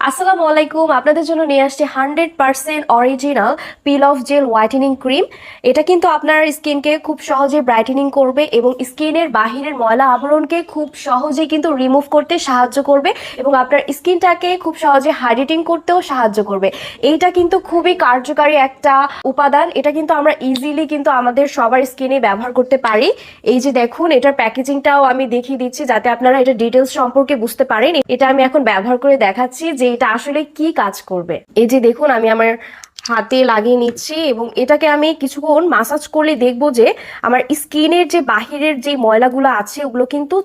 আসসালামু আলাইকুম, আপনাদের জন্য নিয়ে আসছি 100% original peel off gel whitening cream. এটা কিন্তু আপনার স্কিনকে খুব সহজে ব্রাইটেনিং করবে এবং স্কিনের বাহিরের ময়লা আবরণকে খুব সহজে কিন্তু রিমুভ করতে সাহায্য করবে এবং আপনার স্কিনটাকে খুব সহজে হাইড্রেটিং করতেও সাহায্য করবে। এইটা কিন্তু খুবই কার্যকারী একটা উপাদান। এটা কিন্তু আমরা ইজিলি কিন্তু আমাদের সবার স্কিনে ব্যবহার করতে পারি। এই যে দেখুন, এটার প্যাকেজিংটাও আমি দেখিয়ে দিচ্ছি যাতে আপনারা এটা ডিটেলস সম্পর্কে বুঝতে পারেন। এটা আমি এখন ব্যবহার করে দেখাচ্ছি যে এটা আসলে কি কাজ করবে। এই যে দেখুন, আমি আমার হাতে লাগিয়ে নিচ্ছি এবং এটাকে আমি কিছুক্ষণ মাসাজ করলে দেখবো যে আমার স্কিনের যে বাহিরের যে ময়লাগুলো আছে ওগুলো কিন্তু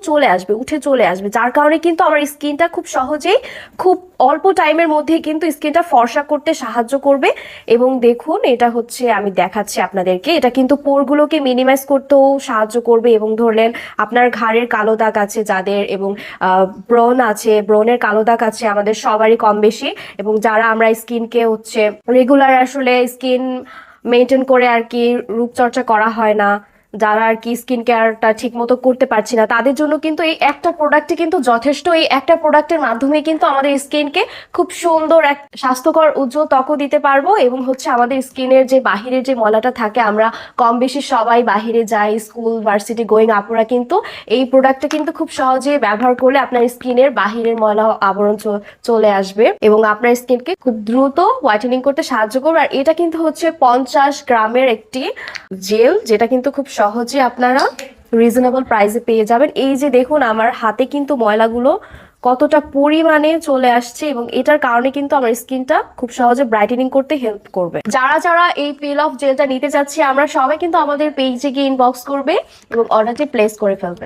উঠে চলে আসবে, যার কারণে কিন্তু আমার স্কিনটা খুব সহজেই খুব অল্প টাইমের মধ্যে কিন্তু স্কিনটা ফর্সা করতে সাহায্য করবে। এবং দেখুন, এটা হচ্ছে আমি দেখাচ্ছি আপনাদেরকে, এটা কিন্তু পোরগুলোকে মিনিমাইজ করতেও সাহায্য করবে। এবং ধরলেন আপনার ঘাড়ের কালো দাগ আছে যাদের, এবং ব্রণের কালো দাগ আছে আমাদের সবারই কম বেশি, এবং যারা আমরা স্কিনকে হচ্ছে রেগুলার আসলে স্কিন মেনটেন করে আর কি রূপচর্চা করা হয় না, যারা আর কি স্কিন কেয়ারটা ঠিক মতো করতে পারছি না, তাদের জন্য কিন্তু এই একটা প্রোডাক্টে কিন্তু যথেষ্ট। এই একটা প্রোডাক্টের মাধ্যমে কিন্তু আমাদের স্কিনকে খুব সুন্দর এক স্বাস্থ্যকর উজ্জ্বল ত্বকও দিতে পারবো। এবং হচ্ছে আমাদের স্কিনের যে বাহিরের যে ময়লাটা থাকে, আমরা কম বেশি সবাই বাহিরে যাই, স্কুল ভার্সিটি গোয়িং আপুরা কিন্তু এই প্রোডাক্টটা কিন্তু খুব সহজে ব্যবহার করলে আপনার স্কিনের বাহিরের ময়লা আবরণ চলে আসবে এবং আপনার স্কিনকে খুব দ্রুত হোয়াইটেনিং করতে সাহায্য করবে। আর এটা কিন্তু হচ্ছে 50 গ্রামের একটি জেল, যেটা কিন্তু খুব সহজে আপনারা রিজনেবল প্রাইসে পেয়ে যাবেন। এই যে দেখুন, আমার হাতে কিন্তু ময়লাগুলো কতটা পরিমাণে চলে আসছে এবং এটার কারণে কিন্তু আমার স্কিনটা খুব সহজে ব্রাইটেনিং করতে হেল্প করবে। যারা যারা এই পিল অফ জেলটা নিতে চাচ্ছি, আমরা সবাই কিন্তু আমাদের পেজে গিয়ে ইনবক্স করবে এবং অর্ডারটি প্লেস করে ফেলবে।